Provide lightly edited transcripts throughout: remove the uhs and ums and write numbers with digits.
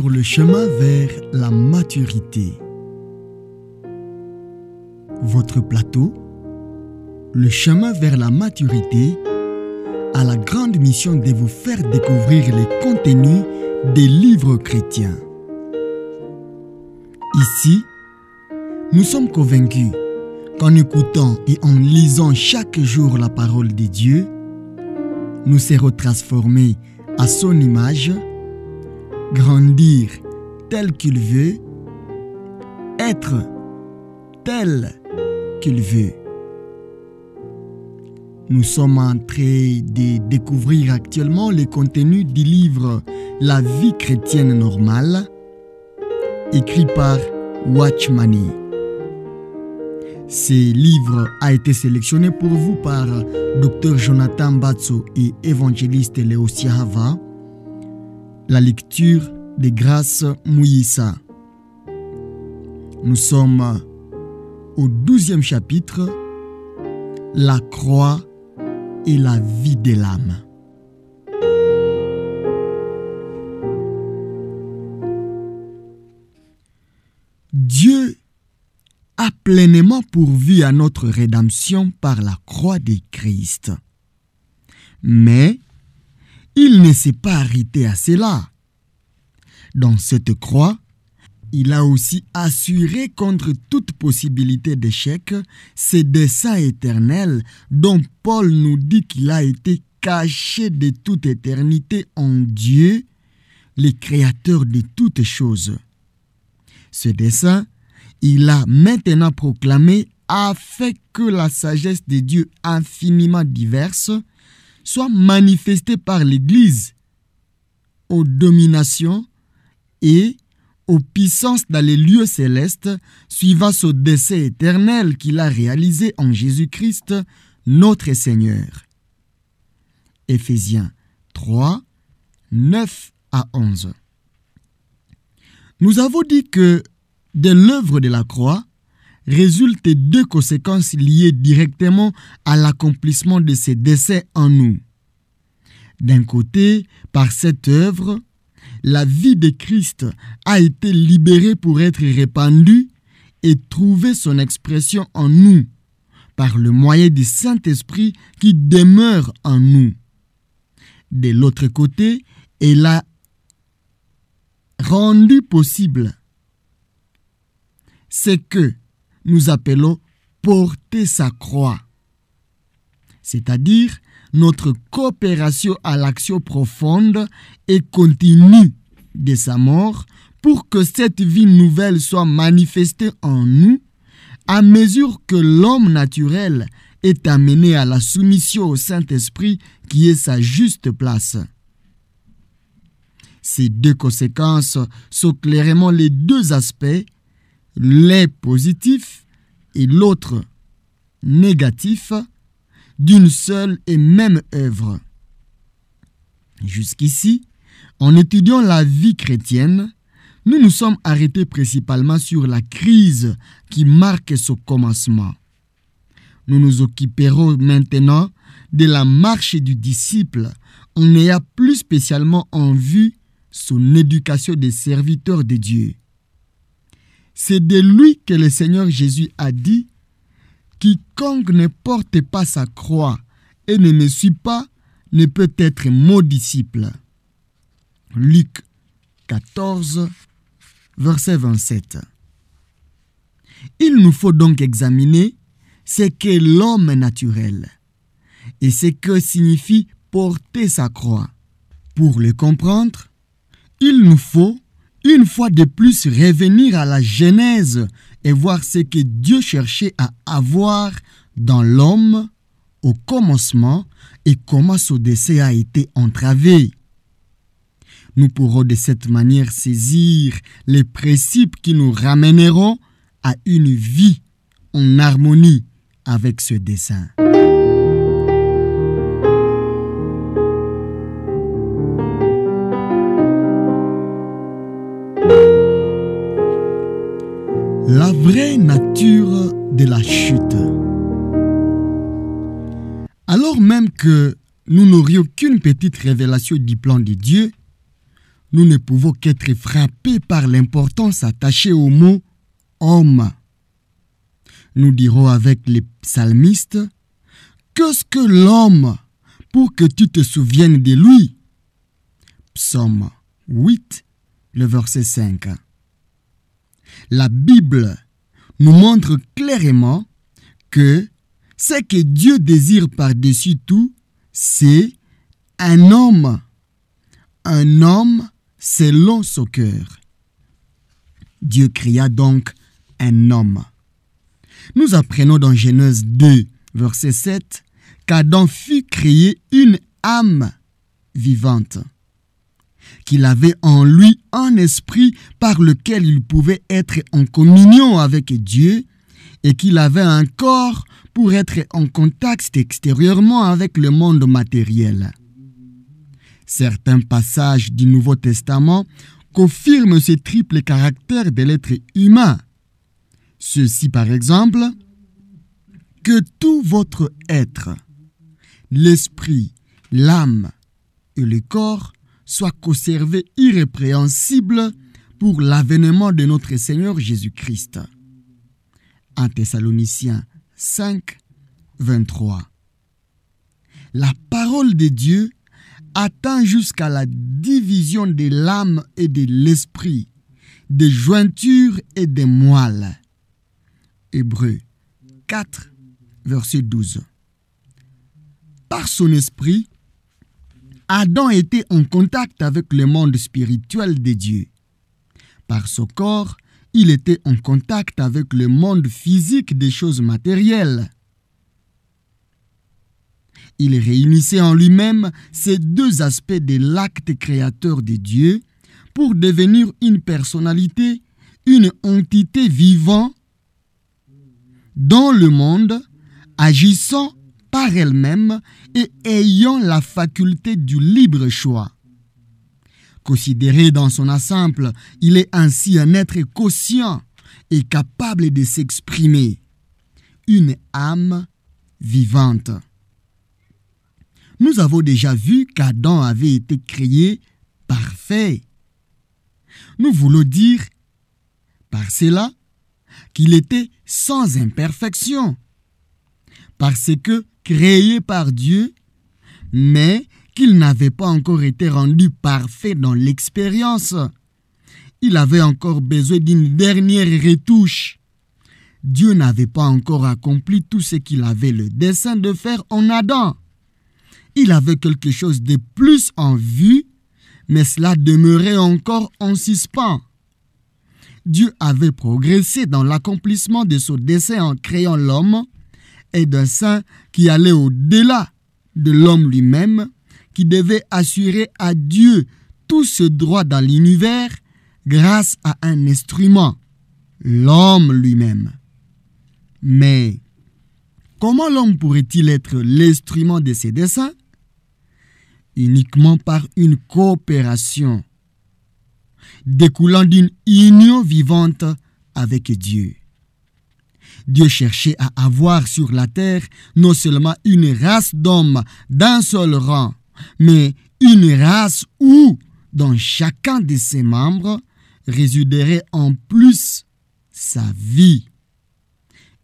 sur le chemin vers la maturité. Votre plateau, le chemin vers la maturité, a la grande mission de vous faire découvrir les contenus des livres chrétiens. Ici, nous sommes convaincus qu'en écoutant et en lisant chaque jour la parole de Dieu, nous serons transformés à son image, grandir tel qu'il veut, être tel qu'il veut. Nous sommes en train de découvrir actuellement les contenus du livre La vie chrétienne normale, écrit par Watchmani. Ce livre a été sélectionné pour vous par Dr Jonathan Batso et évangéliste Léo Siahava. La lecture de Grâce Mouyissa. Nous sommes au 12e chapitre, la croix et la vie de l'âme. Dieu a pleinement pourvu à notre rédemption par la croix de Christ. Mais il ne s'est pas arrêté à cela. Dans cette croix, il a aussi assuré contre toute possibilité d'échec ses desseins éternels dont Paul nous dit qu'il a été caché de toute éternité en Dieu, le créateur de toutes choses. Ce dessein, il a maintenant proclamé afin que la sagesse de Dieu infiniment diverse soit manifestée par l'Église aux dominations et aux puissances dans les lieux célestes suivant ce dessein éternel qu'il a réalisé en Jésus-Christ, notre Seigneur. Éphésiens 3, 9 à 11. Nous avons dit que de l'œuvre de la croix résultent deux conséquences liées directement à l'accomplissement de ces desseins en nous. D'un côté, par cette œuvre, la vie de Christ a été libérée pour être répandue et trouver son expression en nous, par le moyen du Saint-Esprit qui demeure en nous. De l'autre côté, elle a rendu possible ce que nous appelons porter sa croix, c'est-à-dire notre coopération à l'action profonde et continue de sa mort pour que cette vie nouvelle soit manifestée en nous à mesure que l'homme naturel est amené à la soumission au Saint-Esprit qui est sa juste place. Ces deux conséquences sont clairement les deux aspects, l'un positif et l'autre négatif, d'une seule et même œuvre. Jusqu'ici, en étudiant la vie chrétienne, nous nous sommes arrêtés principalement sur la crise qui marque son commencement. Nous nous occuperons maintenant de la marche du disciple en ayant plus spécialement en vue son éducation des serviteurs de Dieu. C'est de lui que le Seigneur Jésus a dit « Quiconque ne porte pas sa croix et ne me suit pas ne peut être mon disciple. » Luc 14, verset 27. Il nous faut donc examiner ce qu'est l'homme naturel et ce que signifie porter sa croix. Pour le comprendre, il nous faut une fois de plus revenir à la Genèse et voir ce que Dieu cherchait à avoir dans l'homme au commencement et comment ce dessein a été entravé. Nous pourrons de cette manière saisir les principes qui nous ramèneront à une vie en harmonie avec ce dessein. La vraie nature de la chute. Alors même que nous n'aurions qu'une petite révélation du plan de Dieu, nous ne pouvons qu'être frappés par l'importance attachée au mot « homme ». Nous dirons avec les psalmistes, « Qu'est-ce que l'homme pour que tu te souviennes de lui ?» Psaume 8, le verset 5. La Bible nous montre clairement que ce que Dieu désire par-dessus tout, c'est un homme selon son cœur. Dieu créa donc un homme. Nous apprenons dans Genèse 2, verset 7, qu'Adam fut créé une âme vivante, qu'il avait en lui un esprit par lequel il pouvait être en communion avec Dieu et qu'il avait un corps pour être en contact extérieurement avec le monde matériel. Certains passages du Nouveau Testament confirment ce triple caractère de l'être humain. Ceci par exemple, que tout votre être, l'esprit, l'âme et le corps soient conservés irrépréhensibles pour l'avènement de notre Seigneur Jésus-Christ. 1 Thessaloniciens 5, 23. La parole de Dieu atteint jusqu'à la division de l'âme et de l'esprit, des jointures et des moelles. Hébreux 4, verset 12. Par son esprit, Adam était en contact avec le monde spirituel de Dieu. Par son corps, il était en contact avec le monde physique des choses matérielles. Il réunissait en lui-même ces deux aspects de l'acte créateur de Dieu pour devenir une personnalité, une entité vivant dans le monde, agissant par elle-même et ayant la faculté du libre choix. Considéré dans son ensemble, il est ainsi un être conscient et capable de s'exprimer. Une âme vivante. Nous avons déjà vu qu'Adam avait été créé parfait. Nous voulons dire par cela qu'il était sans imperfection, parce que créé par Dieu, mais qu'il n'avait pas encore été rendu parfait dans l'expérience. Il avait encore besoin d'une dernière retouche. Dieu n'avait pas encore accompli tout ce qu'il avait le dessein de faire en Adam. Il avait quelque chose de plus en vue, mais cela demeurait encore en suspens. Dieu avait progressé dans l'accomplissement de son dessein en créant l'homme et d'un sein qui allait au-delà de l'homme lui-même, qui devait assurer à Dieu tout ce droit dans l'univers grâce à un instrument, l'homme lui-même. Mais comment l'homme pourrait-il être l'instrument de ses desseins? Uniquement par une coopération découlant d'une union vivante avec Dieu. Dieu cherchait à avoir sur la terre non seulement une race d'hommes d'un seul rang, mais une race où, dans chacun de ses membres, résiderait en plus sa vie.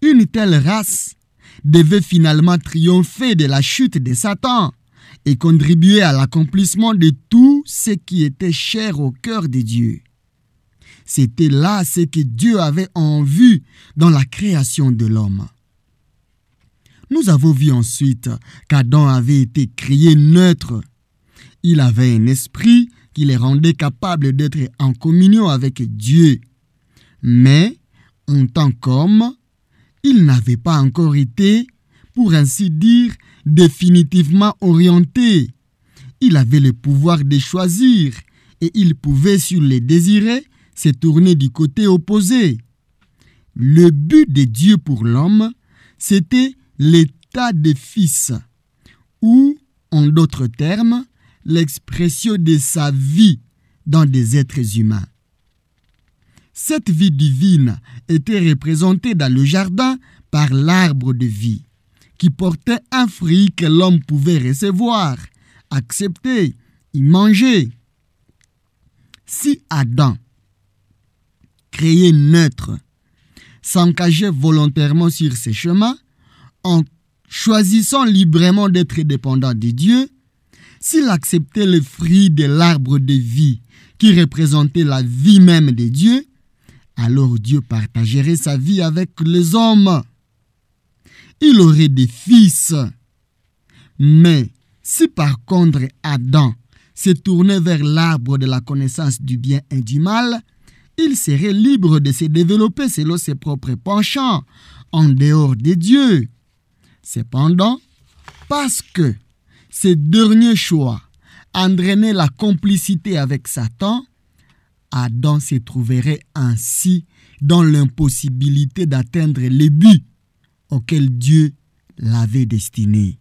Une telle race devait finalement triompher de la chute de Satan et contribuer à l'accomplissement de tout ce qui était cher au cœur de Dieu. C'était là ce que Dieu avait en vue dans la création de l'homme. Nous avons vu ensuite qu'Adam avait été créé neutre. Il avait un esprit qui le rendait capable d'être en communion avec Dieu. Mais, en tant qu'homme, il n'avait pas encore été, pour ainsi dire, définitivement orienté. Il avait le pouvoir de choisir et il pouvait, s'il le désirait, se tourner du côté opposé. Le but de Dieu pour l'homme, c'était l'état de fils, ou, en d'autres termes, l'expression de sa vie dans des êtres humains. Cette vie divine était représentée dans le jardin par l'arbre de vie, qui portait un fruit que l'homme pouvait recevoir, accepter, y manger. Si Adam, créé neutre, s'engageait volontairement sur ces chemins, en choisissant librement d'être dépendant de Dieu, s'il acceptait le fruit de l'arbre de vie qui représentait la vie même de Dieu, alors Dieu partagerait sa vie avec les hommes. Il aurait des fils. Mais si par contre Adam se tournait vers l'arbre de la connaissance du bien et du mal, il serait libre de se développer selon ses propres penchants, en dehors de Dieu. Cependant, parce que ce dernier choix entraînait la complicité avec Satan, Adam se trouverait ainsi dans l'impossibilité d'atteindre les buts auxquels Dieu l'avait destiné.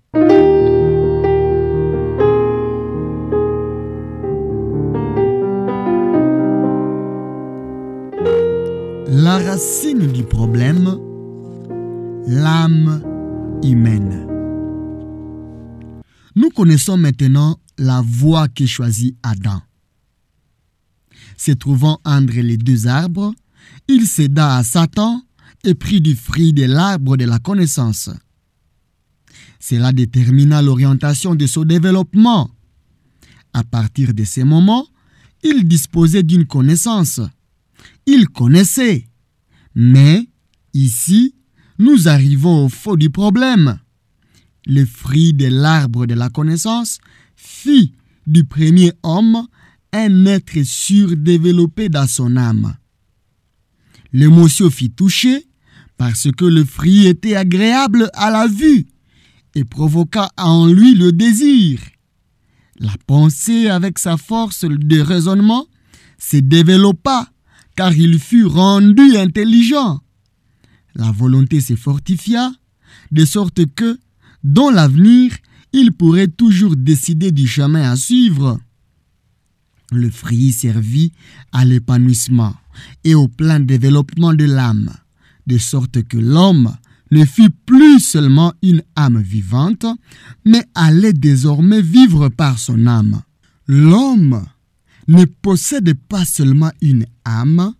La racine du problème, l'âme humaine. Nous connaissons maintenant la voie que choisit Adam. Se trouvant entre les deux arbres, il céda à Satan et prit du fruit de l'arbre de la connaissance. Cela détermina l'orientation de son développement. À partir de ce moment, il disposait d'une connaissance. Il connaissait. Mais, ici, nous arrivons au fond du problème. Le fruit de l'arbre de la connaissance fit du premier homme un être surdéveloppé dans son âme. L'émotion fut touchée parce que le fruit était agréable à la vue et provoqua en lui le désir. La pensée, avec sa force de raisonnement, se développa car il fut rendu intelligent. La volonté se fortifia de sorte que, dans l'avenir, il pourrait toujours décider du chemin à suivre. Le fruit servit à l'épanouissement et au plein développement de l'âme, de sorte que l'homme ne fut plus seulement une âme vivante, mais allait désormais vivre par son âme. L'homme ne possède pas seulement une âme,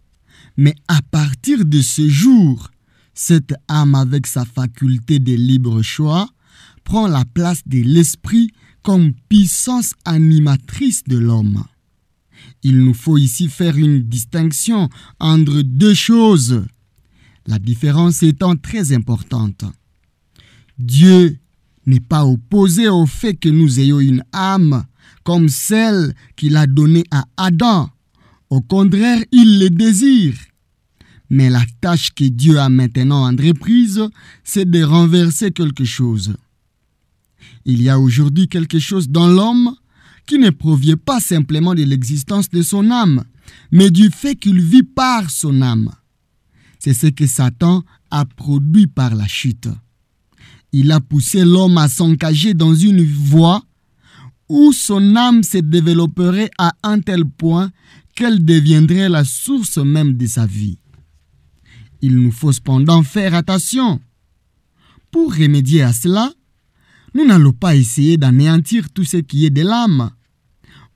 mais à partir de ce jour, cette âme avec sa faculté de libre choix prend la place de l'esprit comme puissance animatrice de l'homme. Il nous faut ici faire une distinction entre deux choses, la différence étant très importante. Dieu n'est pas opposé au fait que nous ayons une âme comme celle qu'il a donnée à Adam. Au contraire, il le désire. Mais la tâche que Dieu a maintenant entreprise, c'est de renverser quelque chose. Il y a aujourd'hui quelque chose dans l'homme qui ne provient pas simplement de l'existence de son âme, mais du fait qu'il vit par son âme. C'est ce que Satan a produit par la chute. Il a poussé l'homme à s'engager dans une voie où son âme se développerait à un tel point qu'elle deviendrait la source même de sa vie. Il nous faut cependant faire attention. Pour remédier à cela, nous n'allons pas essayer d'anéantir tout ce qui est de l'âme.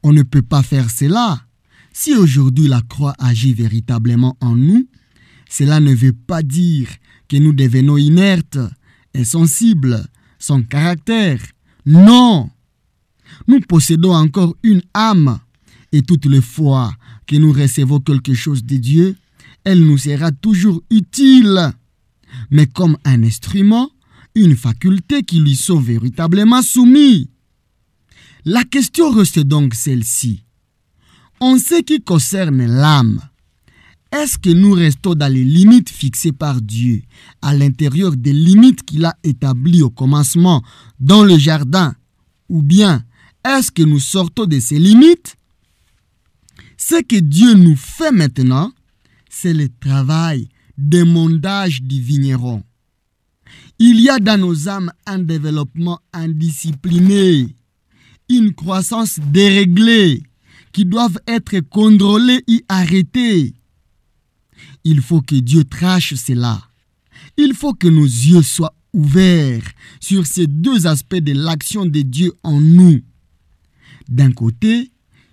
On ne peut pas faire cela. Si aujourd'hui la croix agit véritablement en nous, cela ne veut pas dire que nous devenons inertes, insensibles, sans caractère. Non! Nous possédons encore une âme et toutes les fois que nous recevons quelque chose de Dieu, elle nous sera toujours utile, mais comme un instrument, une faculté qui lui sont véritablement soumis. La question reste donc celle-ci. En ce qui concerne l'âme, est-ce que nous restons dans les limites fixées par Dieu, à l'intérieur des limites qu'il a établies au commencement dans le jardin, ou bien est-ce que nous sortons de ces limites? Ce que Dieu nous fait maintenant, c'est le travail d'émondage du vigneron. Il y a dans nos âmes un développement indiscipliné, une croissance déréglée qui doivent être contrôlées et arrêtées. Il faut que Dieu trache cela. Il faut que nos yeux soient ouverts sur ces deux aspects de l'action de Dieu en nous. D'un côté,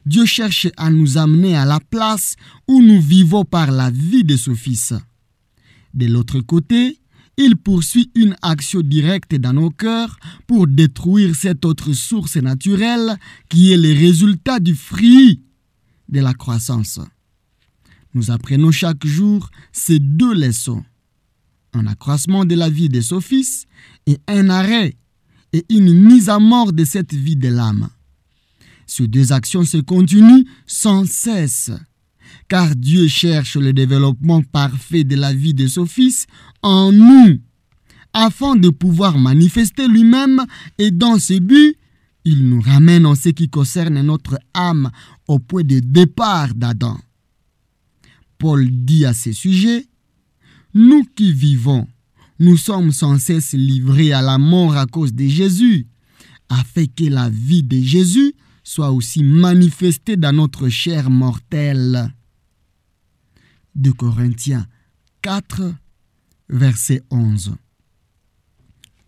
Dieu cherche à nous amener à la place où nous vivons par la vie de son Fils. De l'autre côté, il poursuit une action directe dans nos cœurs pour détruire cette autre source naturelle qui est le résultat du fruit de la croissance. Nous apprenons chaque jour ces deux leçons. Un accroissement de la vie de son Fils et un arrêt et une mise à mort de cette vie de l'âme. Ces deux actions se continuent sans cesse, car Dieu cherche le développement parfait de la vie de son Fils en nous, afin de pouvoir manifester lui-même, et dans ce but, il nous ramène en ce qui concerne notre âme au point de départ d'Adam. Paul dit à ce sujet, « Nous qui vivons, nous sommes sans cesse livrés à la mort à cause de Jésus, afin que la vie de Jésus soit aussi manifestée dans notre chair mortelle. » 2 Corinthiens 4, verset 11.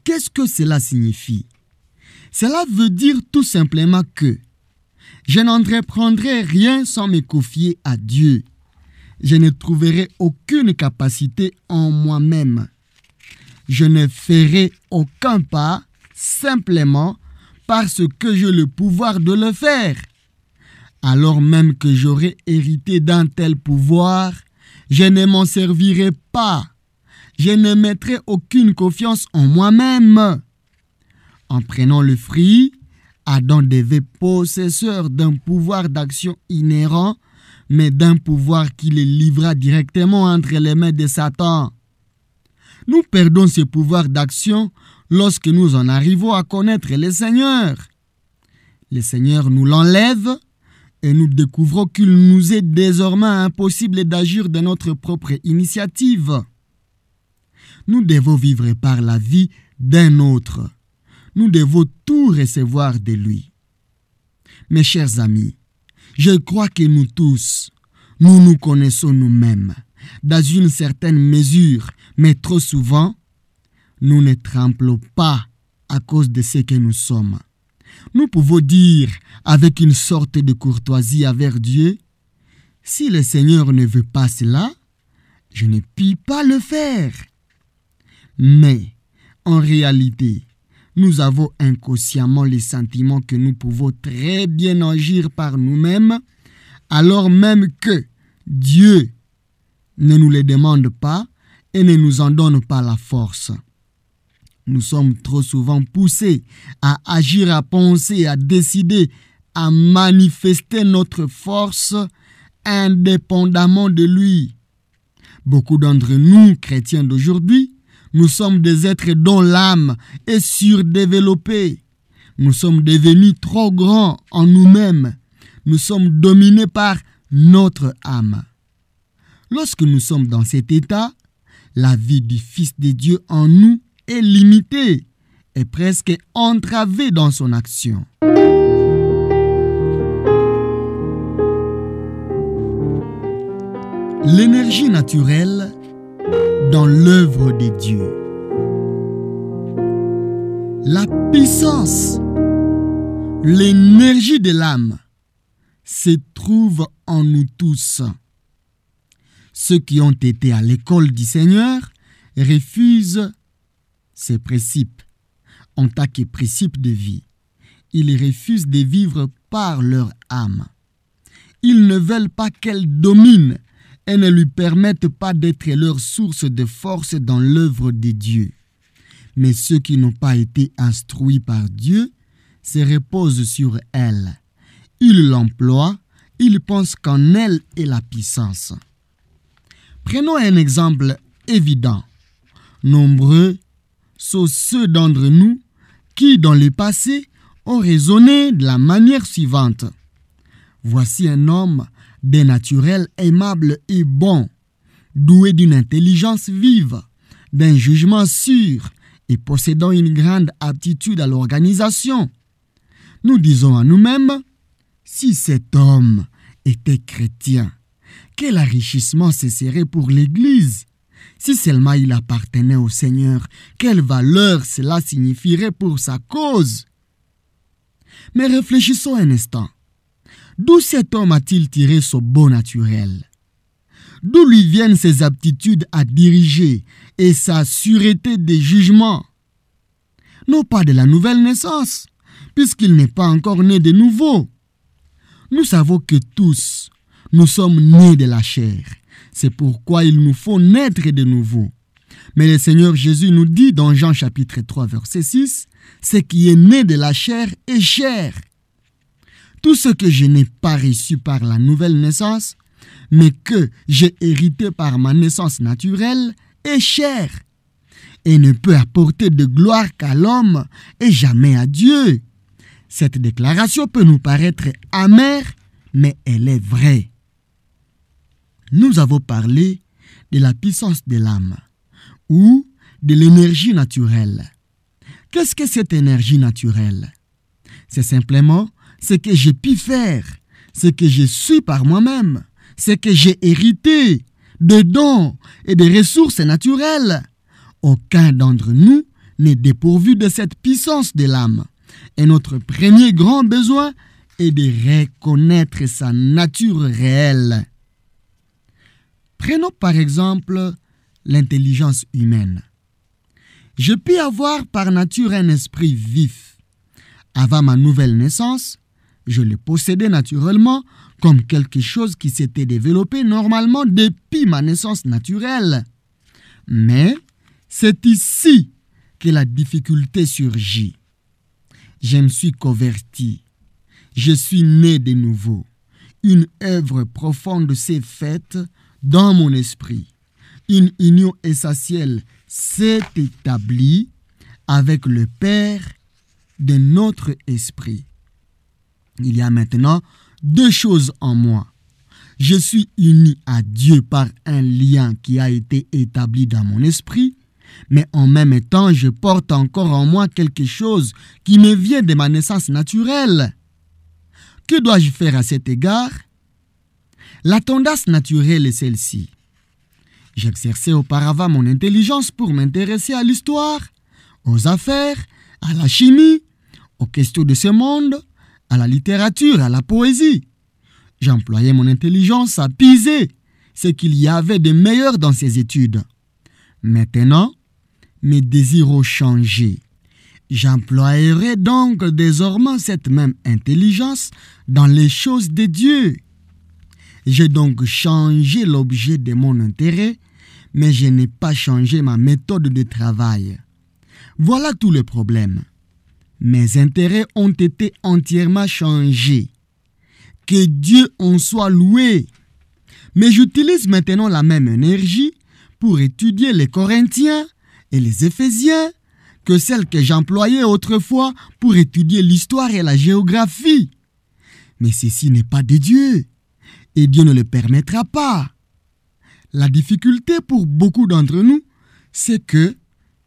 Qu'est-ce que cela signifie? Cela veut dire tout simplement que je n'entreprendrai rien sans me confier à Dieu. Je ne trouverai aucune capacité en moi-même. Je ne ferai aucun pas simplement parce que j'ai le pouvoir de le faire. Alors même que j'aurais hérité d'un tel pouvoir, je ne m'en servirai pas. Je ne mettrai aucune confiance en moi-même. En prenant le fruit, Adam devait possesseur d'un pouvoir d'action inhérent, mais d'un pouvoir qui le livra directement entre les mains de Satan. Nous perdons ce pouvoir d'action lorsque nous en arrivons à connaître le Seigneur. Le Seigneur nous l'enlève et nous découvrons qu'il nous est désormais impossible d'agir de notre propre initiative. Nous devons vivre par la vie d'un autre. Nous devons tout recevoir de lui. Mes chers amis, je crois que nous tous, nous nous connaissons nous-mêmes, dans une certaine mesure, mais trop souvent, nous ne tremblons pas à cause de ce que nous sommes. Nous pouvons dire avec une sorte de courtoisie envers Dieu, « Si le Seigneur ne veut pas cela, je ne puis pas le faire. » Mais, en réalité, nous avons inconsciemment les sentiments que nous pouvons très bien agir par nous-mêmes, alors même que Dieu ne nous les demande pas et ne nous en donne pas la force. Nous sommes trop souvent poussés à agir, à penser, à décider, à manifester notre force indépendamment de lui. Beaucoup d'entre nous, chrétiens d'aujourd'hui, nous sommes des êtres dont l'âme est surdéveloppée. Nous sommes devenus trop grands en nous-mêmes. Nous sommes dominés par notre âme. Lorsque nous sommes dans cet état, la vie du Fils de Dieu en nous est limitée et presque entravée dans son action. L'énergie naturelle dans l'œuvre de Dieu. La puissance, l'énergie de l'âme se trouve en nous tous. Ceux qui ont été à l'école du Seigneur refusent ces principes en tant que principes de vie. Ils refusent de vivre par leur âme. Ils ne veulent pas qu'elle domine et ne lui permettent pas d'être leur source de force dans l'œuvre de Dieu. Mais ceux qui n'ont pas été instruits par Dieu se reposent sur elle. Ils l'emploient, ils pensent qu'en elle est la puissance. Prenons un exemple évident. Nombreux sont ceux d'entre nous qui, dans le passé, ont raisonné de la manière suivante. Voici un homme d'un naturel aimable et bon, doué d'une intelligence vive, d'un jugement sûr et possédant une grande aptitude à l'organisation. Nous disons à nous-mêmes, si cet homme était chrétien, quel enrichissement ce serait pour l'Église. Si seulement il appartenait au Seigneur, quelle valeur cela signifierait pour sa cause. Mais réfléchissons un instant. D'où cet homme a-t-il tiré son bon naturel? D'où lui viennent ses aptitudes à diriger et sa sûreté des jugements? Non pas de la nouvelle naissance, puisqu'il n'est pas encore né de nouveau. Nous savons que tous, nous sommes nés de la chair. C'est pourquoi il nous faut naître de nouveau. Mais le Seigneur Jésus nous dit dans Jean chapitre 3 verset 6, « Ce qui est né de la chair est chair. » Tout ce que je n'ai pas reçu par la nouvelle naissance, mais que j'ai hérité par ma naissance naturelle, est chair. Et ne peut apporter de gloire qu'à l'homme et jamais à Dieu. Cette déclaration peut nous paraître amère, mais elle est vraie. Nous avons parlé de la puissance de l'âme ou de l'énergie naturelle. Qu'est-ce que cette énergie naturelle? C'est simplement ce que j'ai pu faire, ce que je suis par moi-même, ce que j'ai hérité de dons et de ressources naturelles. Aucun d'entre nous n'est dépourvu de cette puissance de l'âme. Et notre premier grand besoin est de reconnaître sa nature réelle. Prenons par exemple l'intelligence humaine. Je puis avoir par nature un esprit vif. Avant ma nouvelle naissance, je le possédais naturellement comme quelque chose qui s'était développé normalement depuis ma naissance naturelle. Mais c'est ici que la difficulté surgit. Je me suis converti. Je suis né de nouveau. Une œuvre profonde s'est faite dans mon esprit. Une union essentielle s'est établie avec le Père de notre esprit. Il y a maintenant deux choses en moi. Je suis uni à Dieu par un lien qui a été établi dans mon esprit, mais en même temps, je porte encore en moi quelque chose qui me vient de ma naissance naturelle. Que dois-je faire à cet égard? La tendance naturelle est celle-ci. J'exerçais auparavant mon intelligence pour m'intéresser à l'histoire, aux affaires, à la chimie, aux questions de ce monde, à la littérature, à la poésie. J'employais mon intelligence à piser ce qu'il y avait de meilleur dans ces études. Maintenant, mes désirs ont changé. J'emploierai donc désormais cette même intelligence dans les choses de Dieu. J'ai donc changé l'objet de mon intérêt, mais je n'ai pas changé ma méthode de travail. Voilà tout le problème. Mes intérêts ont été entièrement changés. Que Dieu en soit loué. Mais j'utilise maintenant la même énergie pour étudier les Corinthiens et les Éphésiens que celle que j'employais autrefois pour étudier l'histoire et la géographie. Mais ceci n'est pas de Dieu, et Dieu ne le permettra pas. La difficulté pour beaucoup d'entre nous, c'est que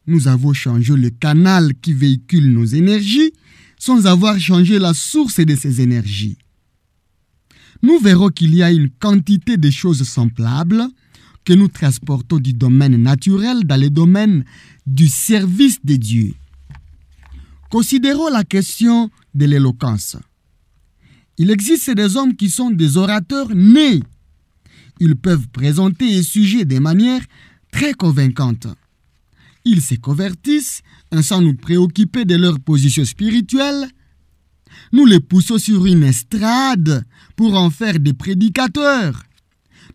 nous avons changé le canal qui véhicule nos énergies sans avoir changé la source de ces énergies. Nous verrons qu'il y a une quantité de choses semblables que nous transportons du domaine naturel dans le domaine du service de Dieu. Considérons la question de l'éloquence. Il existe des hommes qui sont des orateurs nés. Ils peuvent présenter un sujet de manière très convaincante. Ils se convertissent sans nous préoccuper de leur position spirituelle. Nous les poussons sur une estrade pour en faire des prédicateurs.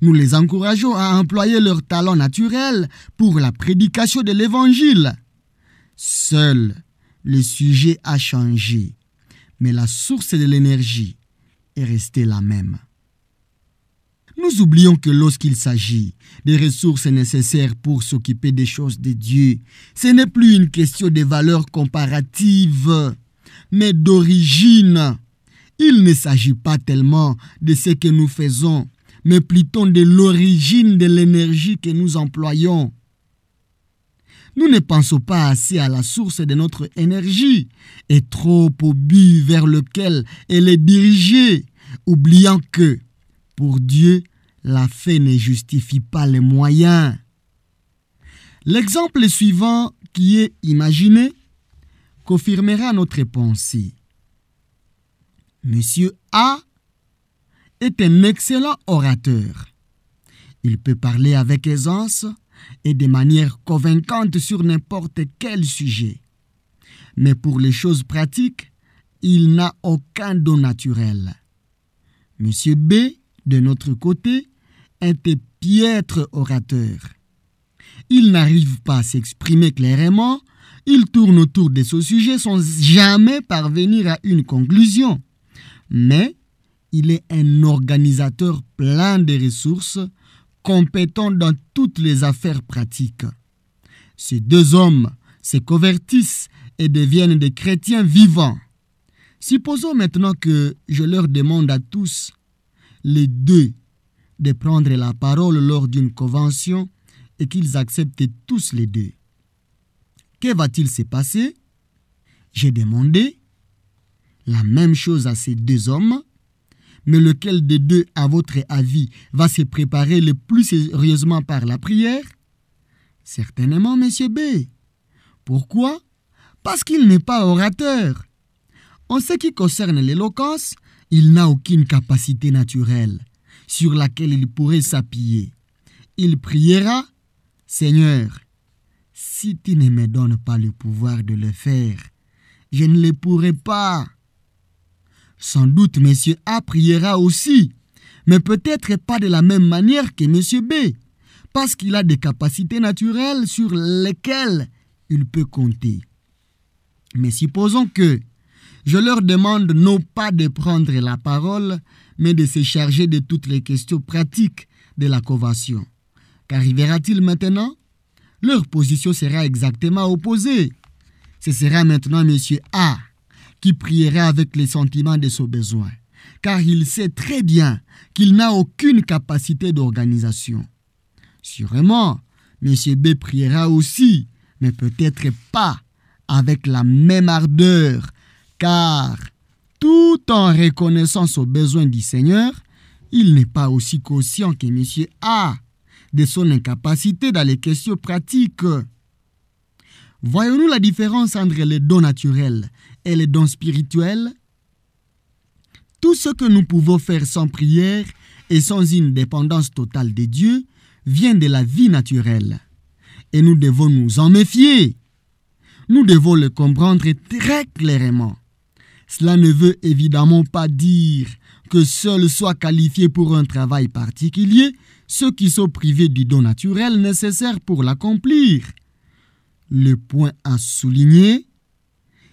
Nous les encourageons à employer leur talent naturel pour la prédication de l'Évangile. Seul le sujet a changé, mais la source de l'énergie est restée la même. Nous oublions que lorsqu'il s'agit des ressources nécessaires pour s'occuper des choses de Dieu, ce n'est plus une question de valeur comparative, mais d'origine. Il ne s'agit pas tellement de ce que nous faisons, mais plutôt de l'origine de l'énergie que nous employons. Nous ne pensons pas assez à la source de notre énergie et trop au but vers lequel elle est dirigée, oubliant que, pour Dieu, la fin ne justifie pas les moyens. L'exemple suivant qui est imaginé confirmera notre pensée. Monsieur A est un excellent orateur. Il peut parler avec aisance et de manière convaincante sur n'importe quel sujet. Mais pour les choses pratiques, il n'a aucun don naturel. Monsieur B, de notre côté, est un piètre orateur. Il n'arrive pas à s'exprimer clairement, il tourne autour de ce sujet sans jamais parvenir à une conclusion. Mais il est un organisateur plein de ressources, compétent dans toutes les affaires pratiques. Ces deux hommes se convertissent et deviennent des chrétiens vivants. Supposons maintenant que je leur demande à tous, les deux, de prendre la parole lors d'une convention et qu'ils acceptent tous les deux. Que va-t-il se passer? J'ai demandé la même chose à ces deux hommes, mais lequel des deux, à votre avis, va se préparer le plus sérieusement par la prière? Certainement, monsieur B. Pourquoi? Parce qu'il n'est pas orateur. En ce qui concerne l'éloquence, il n'a aucune capacité naturelle sur laquelle il pourrait s'appuyer. Il priera, « Seigneur, si tu ne me donnes pas le pouvoir de le faire, je ne le pourrai pas. » Sans doute, M. A priera aussi, mais peut-être pas de la même manière que M. B, parce qu'il a des capacités naturelles sur lesquelles il peut compter. Mais supposons que je leur demande non pas de prendre la parole, mais de se charger de toutes les questions pratiques de la convention. Qu'arrivera-t-il maintenant? Leur position sera exactement opposée. Ce sera maintenant M. A qui priera avec les sentiments de son besoin, car il sait très bien qu'il n'a aucune capacité d'organisation. Sûrement, M. B priera aussi, mais peut-être pas avec la même ardeur, car tout en reconnaissant son besoin du Seigneur, il n'est pas aussi conscient que M. A de son incapacité dans les questions pratiques. Voyons-nous la différence entre les dons naturels et les dons spirituels? Tout ce que nous pouvons faire sans prière et sans une dépendance totale de Dieu vient de la vie naturelle. Et nous devons nous en méfier. Nous devons le comprendre très clairement. Cela ne veut évidemment pas dire que seuls soient qualifiés pour un travail particulier ceux qui sont privés du don naturel nécessaire pour l'accomplir. Le point à souligner,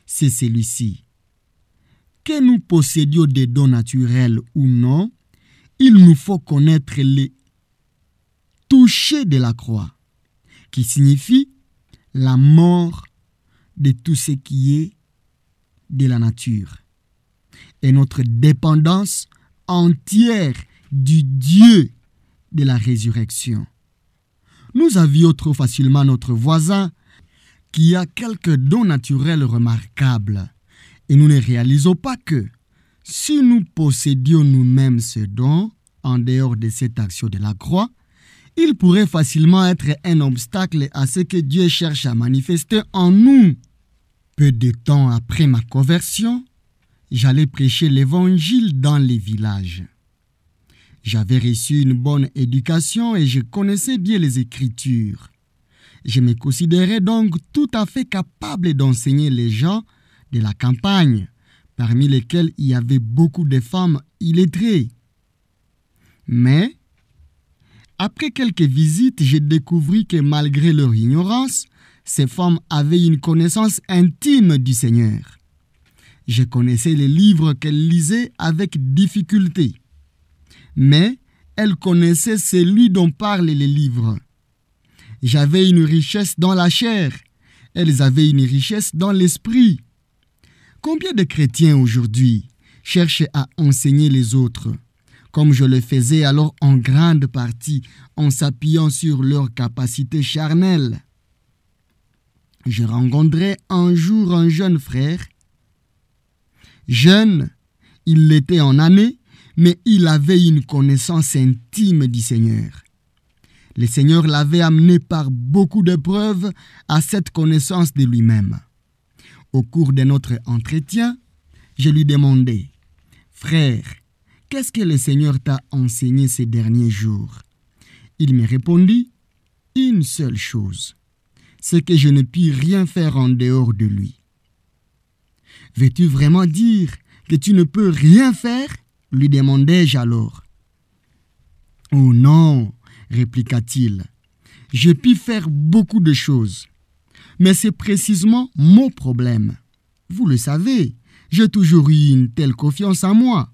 c'est celui-ci. Que nous possédions des dons naturels ou non, il nous faut connaître les touchés de la croix, qui signifie la mort de tout ce qui est de la nature et notre dépendance entière du Dieu de la résurrection. Nous avions trop facilement notre voisin qui a quelques dons naturels remarquables et nous ne réalisons pas que si nous possédions nous-mêmes ces dons en dehors de cette action de la croix, il pourrait facilement être un obstacle à ce que Dieu cherche à manifester en nous. Peu de temps après ma conversion, j'allais prêcher l'évangile dans les villages. J'avais reçu une bonne éducation et je connaissais bien les Écritures. Je me considérais donc tout à fait capable d'enseigner les gens de la campagne, parmi lesquels il y avait beaucoup de femmes illettrées. Mais, après quelques visites, j'ai découvert que malgré leur ignorance, ces femmes avaient une connaissance intime du Seigneur. Je connaissais les livres qu'elles lisaient avec difficulté, mais elles connaissaient celui dont parlent les livres. J'avais une richesse dans la chair, elles avaient une richesse dans l'esprit. Combien de chrétiens aujourd'hui cherchent à enseigner les autres, comme je le faisais alors en grande partie en s'appuyant sur leurs capacités charnelles? Je rencontrai un jour un jeune frère. Jeune, il l'était en année, mais il avait une connaissance intime du Seigneur. Le Seigneur l'avait amené par beaucoup d'épreuves à cette connaissance de lui-même. Au cours de notre entretien, je lui demandai, « Frère, qu'est-ce que le Seigneur t'a enseigné ces derniers jours? Il me répondit, une seule chose, c'est que je ne puis rien faire en dehors de lui. Veux-tu vraiment dire que tu ne peux rien faire? Lui demandai-je alors. Oh non, répliqua-t-il, je puis faire beaucoup de choses, mais c'est précisément mon problème. Vous le savez, j'ai toujours eu une telle confiance en moi.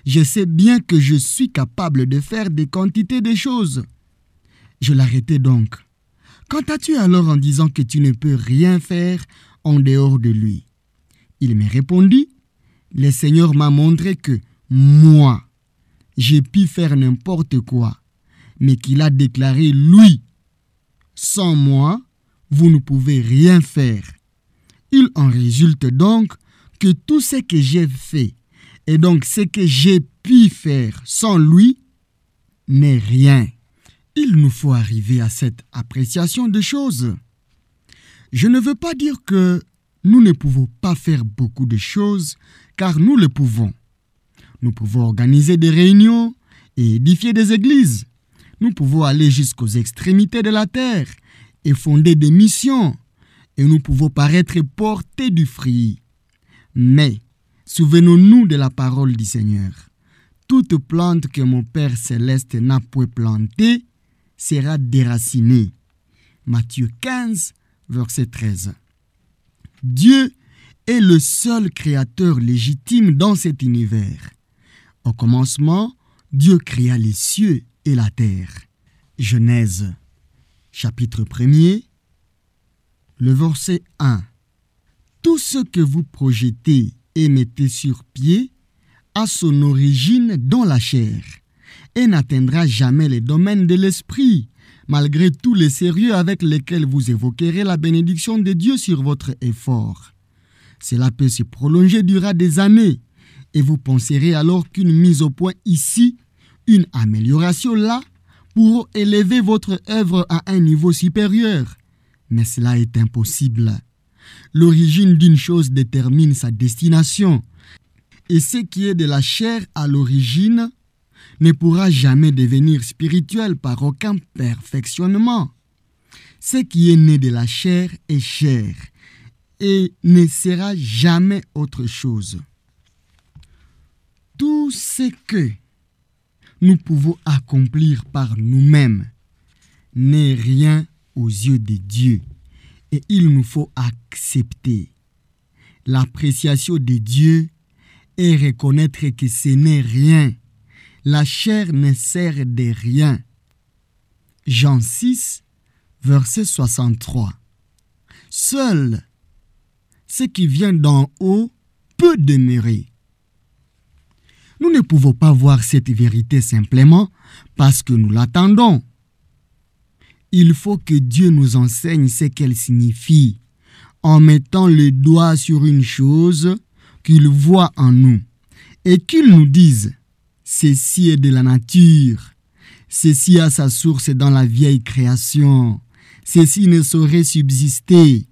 Je sais bien que je suis capable de faire des quantités de choses. Je l'arrêtai donc. Qu'en as-tu alors en disant que tu ne peux rien faire en dehors de lui? Il me répondit, le Seigneur m'a montré que moi, j'ai pu faire n'importe quoi, mais qu'il a déclaré lui, sans moi, vous ne pouvez rien faire. Il en résulte donc que tout ce que j'ai fait, et donc ce que j'ai pu faire sans lui, n'est rien. Il nous faut arriver à cette appréciation des choses. Je ne veux pas dire que nous ne pouvons pas faire beaucoup de choses, car nous le pouvons. Nous pouvons organiser des réunions et édifier des églises. Nous pouvons aller jusqu'aux extrémités de la terre et fonder des missions. Et nous pouvons paraître porter du fruit. Mais, souvenons-nous de la parole du Seigneur. Toute plante que mon Père céleste n'a point plantée sera déracinée. Matthieu 15, verset 13. Dieu est le seul créateur légitime dans cet univers. Au commencement, Dieu créa les cieux et la terre. Genèse, chapitre 1er, le verset 1. Tout ce que vous projetez et mettez sur pied a son origine dans la chair et n'atteindra jamais les domaines de l'esprit, malgré tous les sérieux avec lesquels vous évoquerez la bénédiction de Dieu sur votre effort. Cela peut se prolonger durant des années et vous penserez alors qu'une mise au point ici, une amélioration là, pour élever votre œuvre à un niveau supérieur. Mais cela est impossible. L'origine d'une chose détermine sa destination. Et ce qui est de la chair à l'origine ne pourra jamais devenir spirituel par aucun perfectionnement. Ce qui est né de la chair est chair et ne sera jamais autre chose. Tout ce que nous pouvons accomplir par nous-mêmes n'est rien aux yeux de Dieu. Et il nous faut accepter l'appréciation de Dieu et reconnaître que ce n'est rien. La chair ne sert de rien. Jean 6, verset 63. Seul ce qui vient d'en haut peut demeurer. Nous ne pouvons pas voir cette vérité simplement parce que nous l'attendons. Il faut que Dieu nous enseigne ce qu'elle signifie en mettant le doigt sur une chose qu'il voit en nous et qu'il nous dise « Ceci est de la nature, ceci a sa source dans la vieille création, ceci ne saurait subsister. »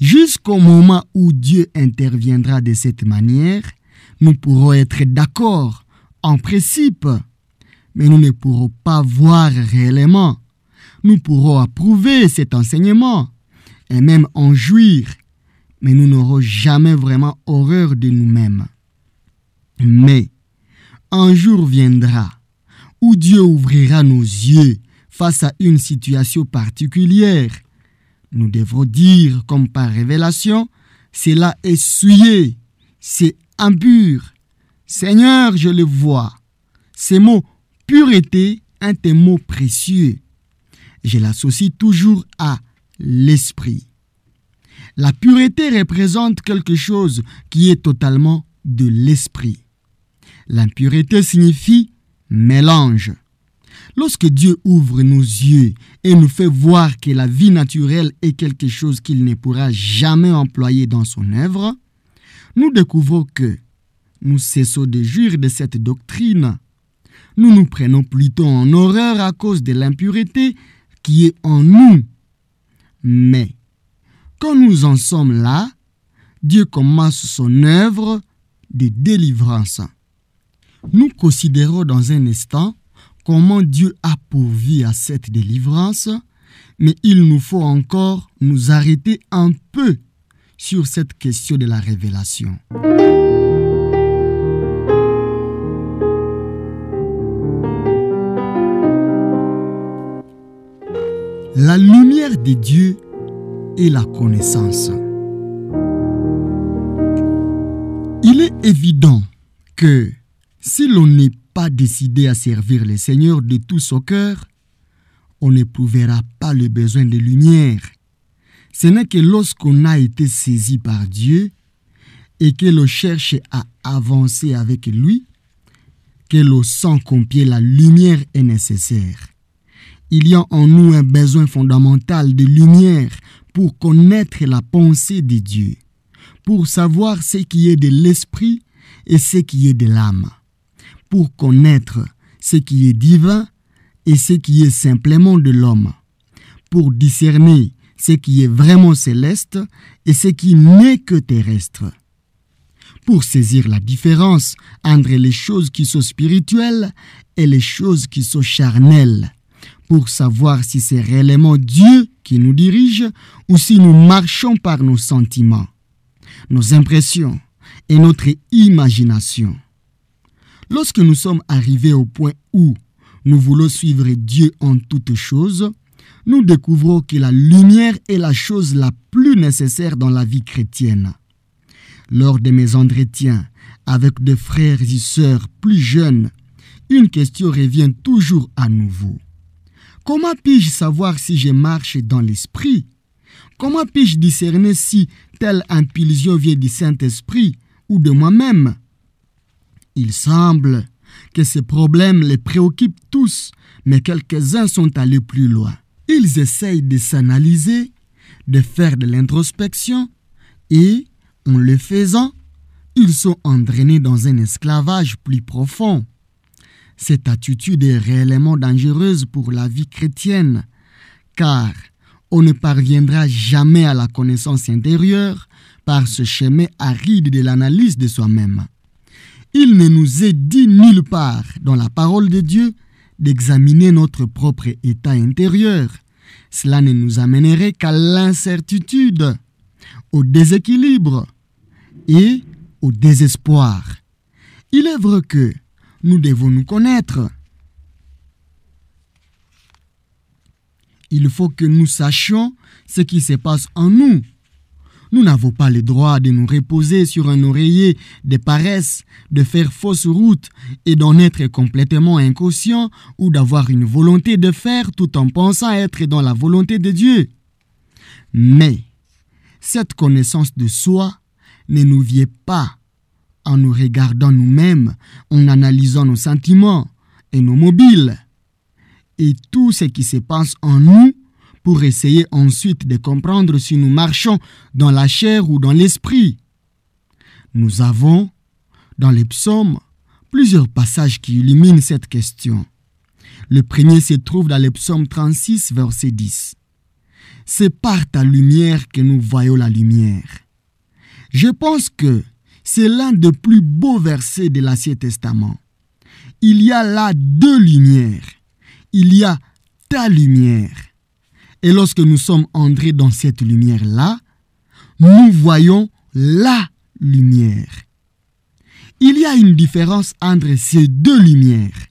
Jusqu'au moment où Dieu interviendra de cette manière, nous pourrons être d'accord en principe, mais nous ne pourrons pas voir réellement. Nous pourrons approuver cet enseignement et même en jouir, mais nous n'aurons jamais vraiment horreur de nous-mêmes. Mais un jour viendra où Dieu ouvrira nos yeux face à une situation particulière. Nous devrons dire, comme par révélation, cela est souillé, c'est impur. Seigneur, je le vois. Ces mots pureté, un des mots précieux. Je l'associe toujours à l'esprit. La pureté représente quelque chose qui est totalement de l'esprit. L'impureté signifie mélange. Lorsque Dieu ouvre nos yeux et nous fait voir que la vie naturelle est quelque chose qu'il ne pourra jamais employer dans son œuvre, nous découvrons que nous cessons de jouir de cette doctrine. Nous nous prenons plutôt en horreur à cause de l'impureté qui est en nous. Mais quand nous en sommes là, Dieu commence son œuvre de délivrance. Nous considérons dans un instant comment Dieu a pourvu à cette délivrance, mais il nous faut encore nous arrêter un peu sur cette question de la révélation. La lumière de Dieu est la connaissance. Il est évident que si l'on n'est pas décidé à servir le Seigneur de tout son cœur, on n'éprouvera pas le besoin de lumière. Ce n'est que lorsqu'on a été saisi par Dieu et que l'on cherche à avancer avec lui, que l'on sent combien la lumière est nécessaire. Il y a en nous un besoin fondamental de lumière pour connaître la pensée de Dieu, pour savoir ce qui est de l'esprit et ce qui est de l'âme, pour connaître ce qui est divin et ce qui est simplement de l'homme, pour discerner ce qui est vraiment céleste et ce qui n'est que terrestre, pour saisir la différence entre les choses qui sont spirituelles et les choses qui sont charnelles, pour savoir si c'est réellement Dieu qui nous dirige ou si nous marchons par nos sentiments, nos impressions et notre imagination. Lorsque nous sommes arrivés au point où nous voulons suivre Dieu en toutes choses, nous découvrons que la lumière est la chose la plus nécessaire dans la vie chrétienne. Lors de mes entretiens avec des frères et sœurs plus jeunes, une question revient toujours à nouveau. Comment puis-je savoir si je marche dans l'esprit? Comment puis-je discerner si telle impulsion vient du Saint-Esprit ou de moi-même? Il semble que ces problèmes les préoccupent tous, mais quelques-uns sont allés plus loin. Ils essayent de s'analyser, de faire de l'introspection et, en le faisant, ils sont entraînés dans un esclavage plus profond. Cette attitude est réellement dangereuse pour la vie chrétienne, car on ne parviendra jamais à la connaissance intérieure par ce chemin aride de l'analyse de soi-même. Il ne nous est dit nulle part dans la parole de Dieu d'examiner notre propre état intérieur. Cela ne nous amènerait qu'à l'incertitude, au déséquilibre et au désespoir. Il est vrai que nous devons nous connaître. Il faut que nous sachions ce qui se passe en nous. Nous n'avons pas le droit de nous reposer sur un oreiller de paresse, de faire fausse route et d'en être complètement inconscient ou d'avoir une volonté de faire tout en pensant être dans la volonté de Dieu. Mais cette connaissance de soi ne nous vient pas en nous regardant nous-mêmes, en analysant nos sentiments et nos mobiles et tout ce qui se passe en nous pour essayer ensuite de comprendre si nous marchons dans la chair ou dans l'esprit. Nous avons, dans les psaumes, plusieurs passages qui illuminent cette question. Le premier se trouve dans le psaume 36, verset 10. « C'est par ta lumière que nous voyons la lumière. » Je pense que c'est l'un des plus beaux versets de l'Ancien Testament. Il y a là deux lumières. Il y a ta lumière. Et lorsque nous sommes entrés dans cette lumière-là, nous voyons la lumière. Il y a une différence entre ces deux lumières.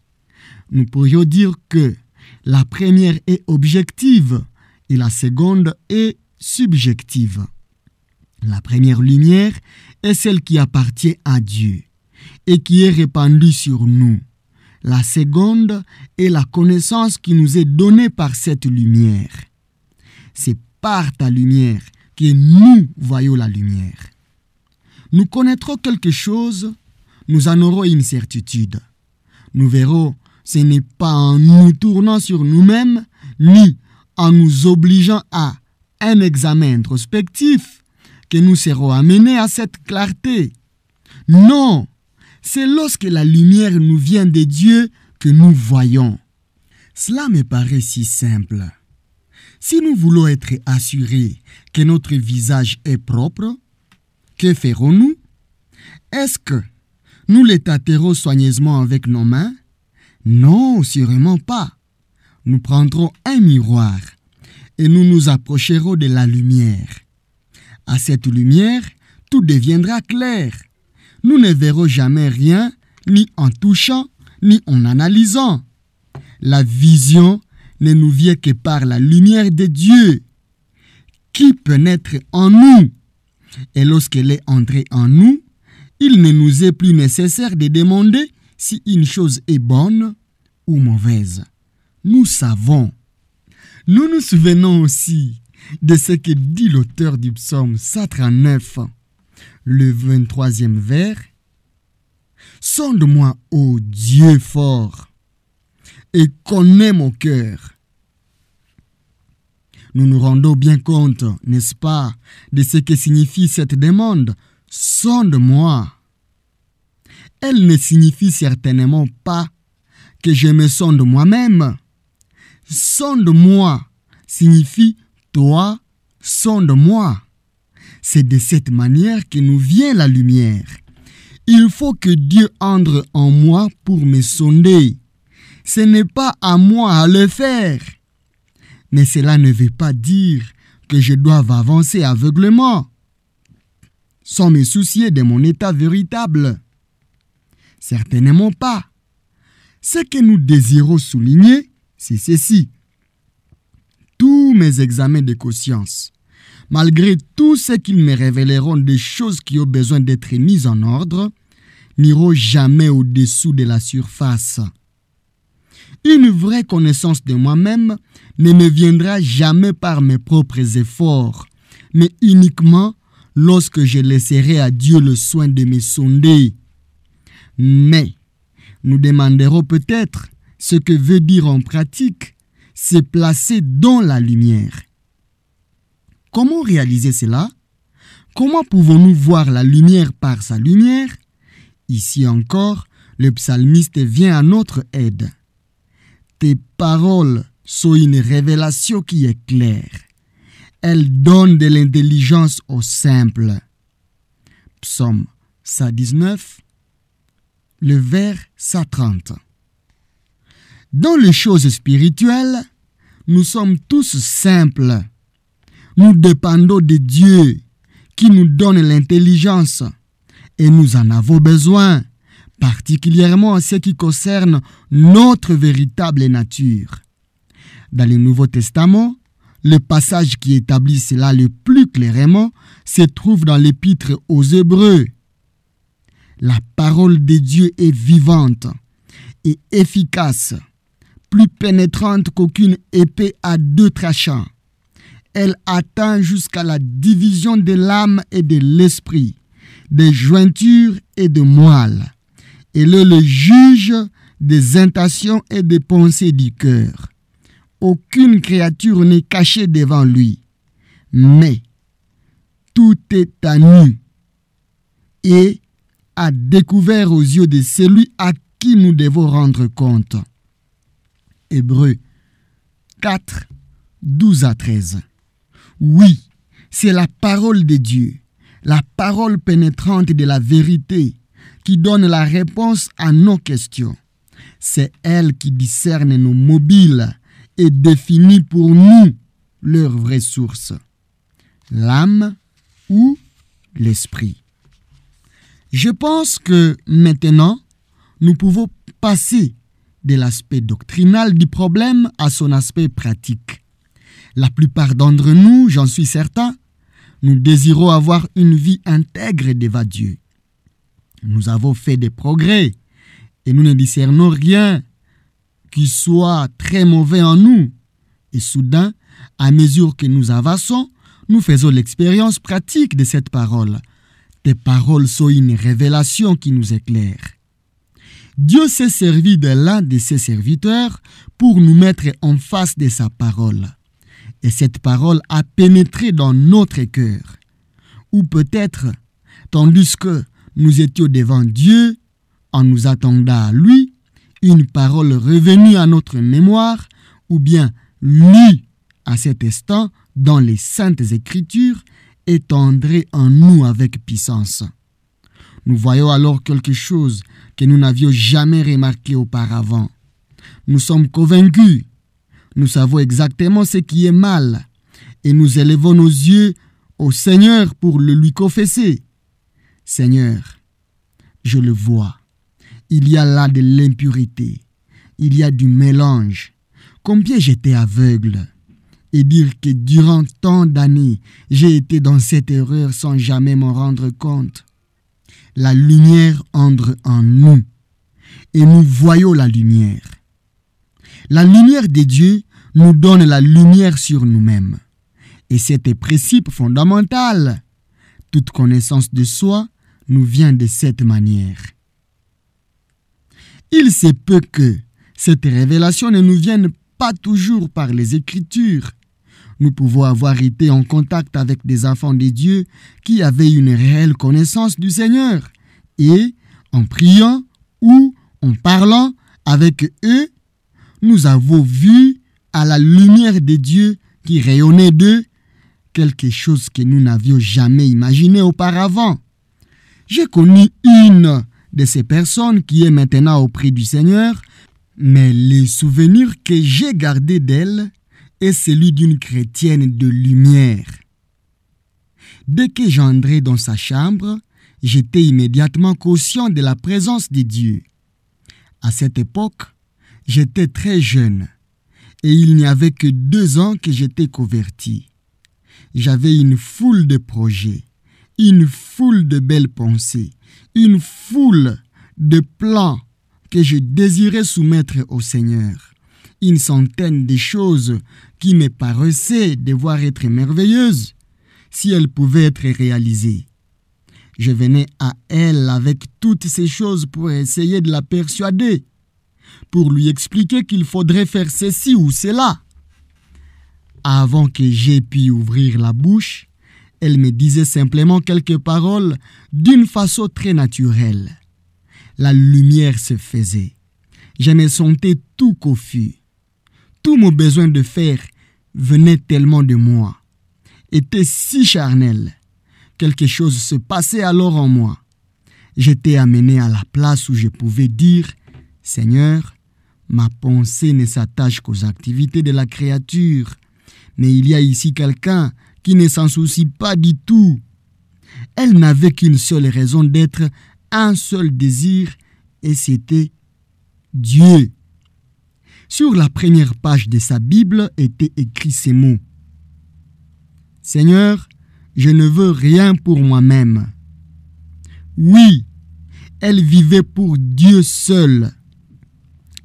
Nous pourrions dire que la première est objective et la seconde est subjective. La première lumière est celle qui appartient à Dieu et qui est répandue sur nous. La seconde est la connaissance qui nous est donnée par cette lumière. C'est par ta lumière que nous voyons la lumière. Nous connaîtrons quelque chose, nous en aurons une certitude. Nous verrons, ce n'est pas en nous tournant sur nous-mêmes, ni en nous obligeant à un examen introspectif, que nous serons amenés à cette clarté. Non, c'est lorsque la lumière nous vient de Dieu que nous voyons. Cela me paraît si simple. Si nous voulons être assurés que notre visage est propre, que ferons-nous? Est-ce que Nous les tâterons soigneusement avec nos mains? Non, sûrement pas. Nous prendrons un miroir et nous nous approcherons de la lumière. À cette lumière, tout deviendra clair. Nous ne verrons jamais rien, ni en touchant, ni en analysant. La vision ne nous vient que par la lumière de Dieu, qui pénètre en nous. Et lorsqu'elle est entrée en nous, il ne nous est plus nécessaire de demander si une chose est bonne ou mauvaise. Nous savons. Nous nous souvenons aussi de ce que dit l'auteur du psaume 139, le 23e vers. « Sonde-moi, ô Dieu fort, et connais mon cœur. » Nous nous rendons bien compte, n'est-ce pas, de ce que signifie cette demande. « Sonde-moi ». Elle ne signifie certainement pas que je me sonde moi-même. Sonde-moi signifie toi, sonde-moi. C'est de cette manière que nous vient la lumière. Il faut que Dieu entre en moi pour me sonder. Ce n'est pas à moi à le faire. Mais cela ne veut pas dire que je doive avancer aveuglément, sans me soucier de mon état véritable. Certainement pas. Ce que nous désirons souligner, c'est ceci. Tous mes examens de conscience, malgré tout ce qu'ils me révéleront des choses qui ont besoin d'être mises en ordre, n'iront jamais au-dessous de la surface. Une vraie connaissance de moi-même ne me viendra jamais par mes propres efforts, mais uniquement lorsque je laisserai à Dieu le soin de me sonder. Mais nous demanderons peut-être ce que veut dire en pratique se placer dans la lumière. Comment réaliser cela? Comment pouvons-nous voir la lumière par sa lumière? Ici encore, le psalmiste vient à notre aide. Tes paroles sont une révélation qui est claire. Elles donnent de l'intelligence aux simples. Psaume 119, le vers 130. Dans les choses spirituelles, nous sommes tous simples. Nous dépendons de Dieu qui nous donne l'intelligence et nous en avons besoin, particulièrement en ce qui concerne notre véritable nature. Dans le Nouveau Testament, le passage qui établit cela le plus clairement se trouve dans l'épître aux Hébreux. La parole de Dieu est vivante et efficace, plus pénétrante qu'aucune épée à deux tranchants. Elle atteint jusqu'à la division de l'âme et de l'esprit, des jointures et des moelles. Elle est le juge des intentions et des pensées du cœur. Aucune créature n'est cachée devant lui, mais tout est à nu et à découvert aux yeux de celui à qui nous devons rendre compte. Hébreux 4, 12 à 13. Oui, c'est la parole de Dieu, la parole pénétrante de la vérité, qui donne la réponse à nos questions. C'est elle qui discerne nos mobiles et définit pour nous leur vraie source, l'âme ou l'esprit. Je pense que maintenant, nous pouvons passer de l'aspect doctrinal du problème à son aspect pratique. La plupart d'entre nous, j'en suis certain, nous désirons avoir une vie intègre devant Dieu. Nous avons fait des progrès et nous ne discernons rien qui soit très mauvais en nous. Et soudain, à mesure que nous avançons, nous faisons l'expérience pratique de cette parole. Tes paroles sont une révélation qui nous éclaire. Dieu s'est servi de l'un de ses serviteurs pour nous mettre en face de sa parole. Et cette parole a pénétré dans notre cœur. Ou peut-être, tandis que nous étions devant Dieu, en nous attendant à lui, une parole revenue à notre mémoire, ou bien lue à cet instant dans les Saintes Écritures, est entrée en nous avec puissance. Nous voyons alors quelque chose que nous n'avions jamais remarqué auparavant. Nous sommes convaincus. Nous savons exactement ce qui est mal. Et nous élevons nos yeux au Seigneur pour le lui confesser. Seigneur, je le vois. Il y a là de l'impureté. Il y a du mélange. Combien j'étais aveugle. Et dire que durant tant d'années, j'ai été dans cette erreur sans jamais m'en rendre compte. La lumière entre en nous. Et nous voyons la lumière. La lumière de Dieu nous donne la lumière sur nous-mêmes. Et c'est un principe fondamental. Toute connaissance de soi nous vient de cette manière. Il se peut que cette révélation ne nous vienne pas toujours par les Écritures. Nous pouvons avoir été en contact avec des enfants de Dieu qui avaient une réelle connaissance du Seigneur. Et en priant ou en parlant avec eux, nous avons vu à la lumière de Dieu qui rayonnait d'eux quelque chose que nous n'avions jamais imaginé auparavant. J'ai connu une de ces personnes qui est maintenant auprès du Seigneur, mais les souvenirs que j'ai gardés d'elle est celui d'une chrétienne de lumière. Dès que j'entrais dans sa chambre, j'étais immédiatement conscient de la présence de Dieu. À cette époque, j'étais très jeune et il n'y avait que 2 ans que j'étais converti. J'avais une foule de projets, une foule de belles pensées, une foule de plans que je désirais soumettre au Seigneur. Une centaine de choses qui me paraissaient devoir être merveilleuses si elles pouvaient être réalisées. Je venais à elle avec toutes ces choses pour essayer de la persuader, pour lui expliquer qu'il faudrait faire ceci ou cela. Avant que j'aie pu ouvrir la bouche, elle me disait simplement quelques paroles d'une façon très naturelle. La lumière se faisait. Je me sentais tout confus. Tout mon besoin de faire venait tellement de moi, était si charnel. Quelque chose se passait alors en moi. J'étais amené à la place où je pouvais dire « Seigneur, ma pensée ne s'attache qu'aux activités de la créature, mais il y a ici quelqu'un qui ne s'en soucie pas du tout. » Elle n'avait qu'une seule raison d'être, un seul désir, et c'était Dieu. Sur la première page de sa Bible étaient écrits ces mots. « Seigneur, je ne veux rien pour moi-même. » Oui, elle vivait pour Dieu seul.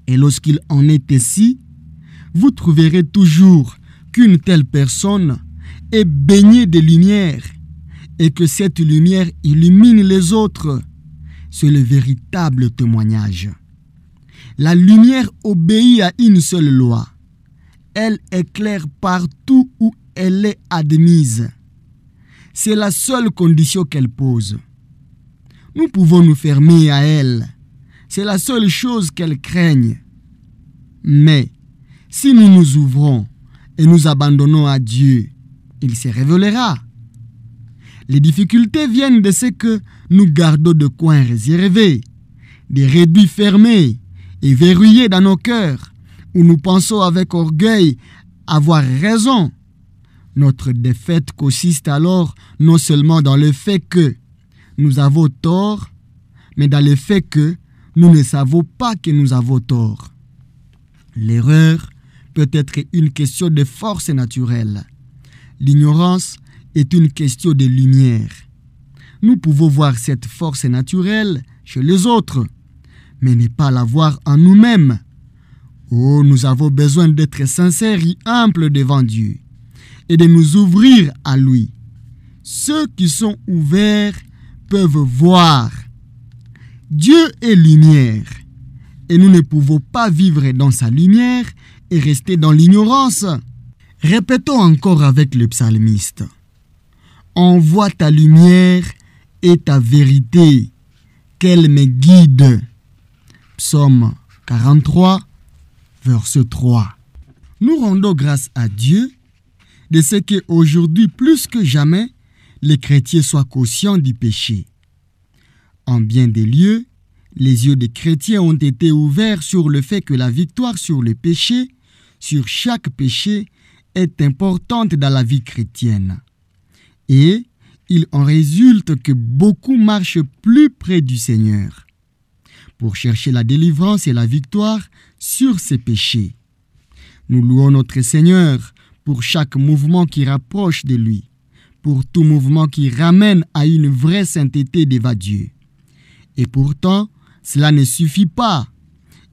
Et lorsqu'il en est ainsi, vous trouverez toujours qu'une telle personne est baignée de lumière et que cette lumière illumine les autres. C'est le véritable témoignage. La lumière obéit à une seule loi. Elle éclaire partout où elle est admise. C'est la seule condition qu'elle pose. Nous pouvons nous fermer à elle. C'est la seule chose qu'elle craigne. Mais si nous nous ouvrons et nous abandonnons à Dieu, il se révélera. Les difficultés viennent de ce que nous gardons de coins réservés, des réduits fermés et verrouillés dans nos cœurs, où nous pensons avec orgueil avoir raison. Notre défaite consiste alors non seulement dans le fait que nous avons tort, mais dans le fait que nous ne savons pas que nous avons tort. L'erreur peut être une question de force naturelle. L'ignorance est une question de lumière. Nous pouvons voir cette force naturelle chez les autres, mais ne pas la voir en nous-mêmes. Oh, nous avons besoin d'être sincères et humbles devant Dieu et de nous ouvrir à lui. Ceux qui sont ouverts peuvent voir. Dieu est lumière et nous ne pouvons pas vivre dans sa lumière et rester dans l'ignorance. Répétons encore avec le psalmiste. Envoie ta lumière et ta vérité, qu'elle me guide. Psaume 43, verset 3. Nous rendons grâce à Dieu de ce qu'aujourd'hui, plus que jamais, les chrétiens soient conscients du péché. En bien des lieux, les yeux des chrétiens ont été ouverts sur le fait que la victoire sur le péché, sur chaque péché, est importante dans la vie chrétienne. Et il en résulte que beaucoup marchent plus près du Seigneur pour chercher la délivrance et la victoire sur ces péchés. Nous louons notre Seigneur pour chaque mouvement qui rapproche de lui, pour tout mouvement qui ramène à une vraie sainteté devant Dieu. Et pourtant, cela ne suffit pas.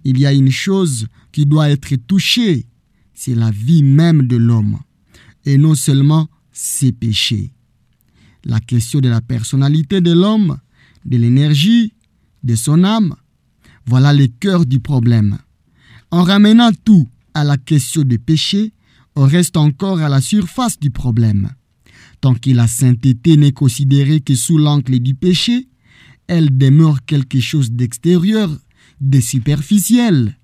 Il y a une chose qui doit être touchée, c'est la vie même de l'homme, et non seulement ses péchés. La question de la personnalité de l'homme, de l'énergie, de son âme, voilà le cœur du problème. En ramenant tout à la question du péché, on reste encore à la surface du problème. Tant que la sainteté n'est considérée que sous l'angle du péché, elle demeure quelque chose d'extérieur, de superficiel.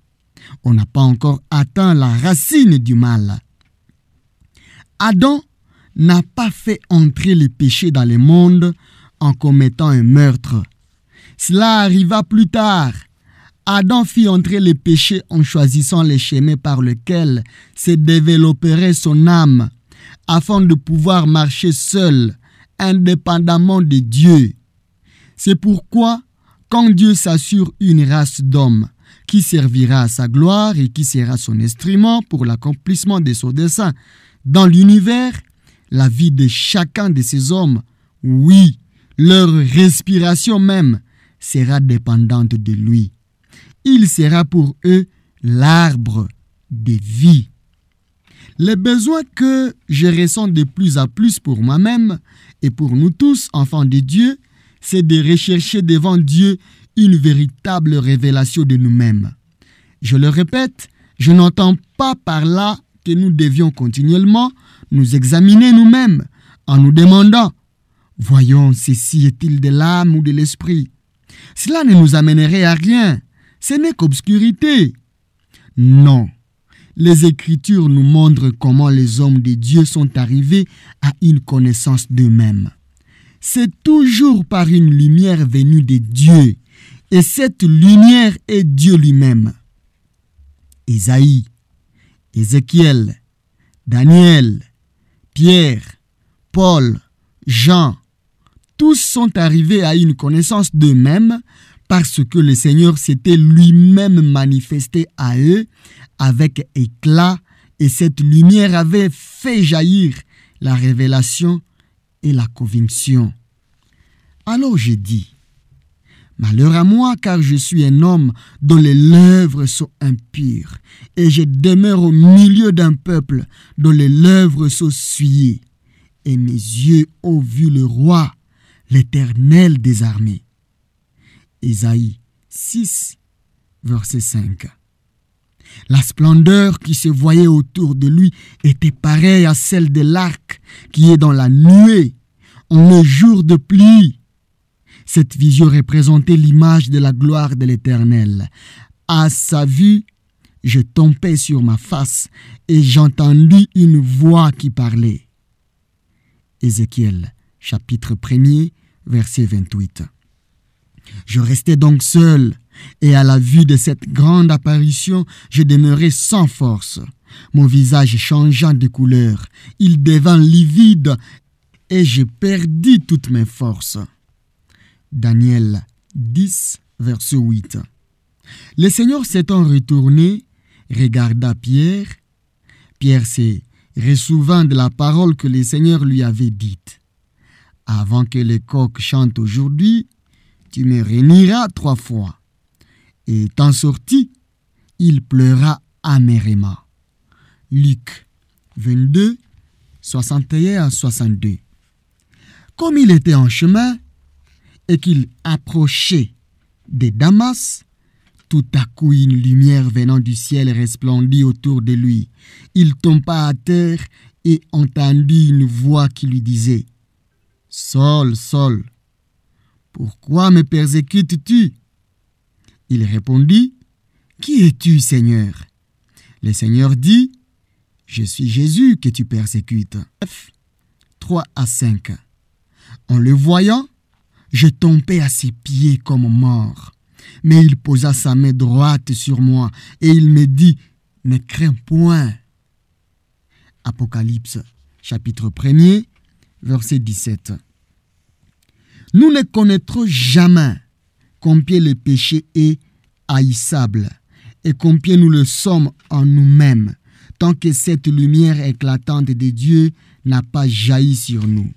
On n'a pas encore atteint la racine du mal. Adam n'a pas fait entrer le péché dans le monde en commettant un meurtre. Cela arriva plus tard. Adam fit entrer le péché en choisissant les chemins par lesquels se développerait son âme, afin de pouvoir marcher seul, indépendamment de Dieu. C'est pourquoi, quand Dieu s'assure une race d'hommes qui servira à sa gloire et qui sera son instrument pour l'accomplissement de son dessein dans l'univers, la vie de chacun de ces hommes, oui, leur respiration même, sera dépendante de lui. Il sera pour eux l'arbre de vie. Les besoins que je ressens de plus en plus pour moi-même et pour nous tous, enfants de Dieu, c'est de rechercher devant Dieu une véritable révélation de nous-mêmes. Je le répète, je n'entends pas par là que nous devions continuellement nous examiner nous-mêmes en nous demandant « Voyons, ceci est-il de l'âme ou de l'esprit ?» Cela ne nous amènerait à rien. Ce n'est qu'obscurité. Non. Les Écritures nous montrent comment les hommes de Dieu sont arrivés à une connaissance d'eux-mêmes. C'est toujours par une lumière venue de Dieu. Et cette lumière est Dieu lui-même. Isaïe, Ézéchiel, Daniel, Pierre, Paul, Jean, tous sont arrivés à une connaissance d'eux-mêmes parce que le Seigneur s'était lui-même manifesté à eux avec éclat et cette lumière avait fait jaillir la révélation et la conviction. Alors je dis, malheur à moi car je suis un homme dont les lèvres sont impures et je demeure au milieu d'un peuple dont les lèvres sont souillées et mes yeux ont vu le roi, l'Éternel des armées. Isaïe 6, verset 5. La splendeur qui se voyait autour de lui était pareille à celle de l'arc qui est dans la nuée en le jour de pluie. Cette vision représentait l'image de la gloire de l'Éternel. À sa vue, je tombais sur ma face et j'entendis une voix qui parlait. Ézéchiel, chapitre 1er, verset 28. Je restais donc seul, et à la vue de cette grande apparition, je demeurais sans force. Mon visage changeant de couleur, il devint livide, et je perdis toutes mes forces. Daniel 10, verset 8. Le Seigneur s'étant retourné, regarda Pierre. Pierre s'est ressouvint de la parole que le Seigneur lui avait dite. Avant que le coq chante aujourd'hui, tu me renieras 3 fois. Et étant sorti, il pleura amèrement. Luc 22, 61 à 62. Comme il était en chemin et qu'il approchait de Damas, tout à coup une lumière venant du ciel resplendit autour de lui. Il tomba à terre et entendit une voix qui lui disait « Saul, Saul, pourquoi me persécutes-tu » Il répondit « Qui es-tu, Seigneur » Le Seigneur dit « Je suis Jésus que tu persécutes. » 3 à 5. En le voyant, je tombais à ses pieds comme mort. Mais il posa sa main droite sur moi et il me dit, ne crains point. Apocalypse, chapitre 1er, verset 17. Nous ne connaîtrons jamais combien le péché est haïssable et combien nous le sommes en nous-mêmes, tant que cette lumière éclatante de Dieu n'a pas jailli sur nous.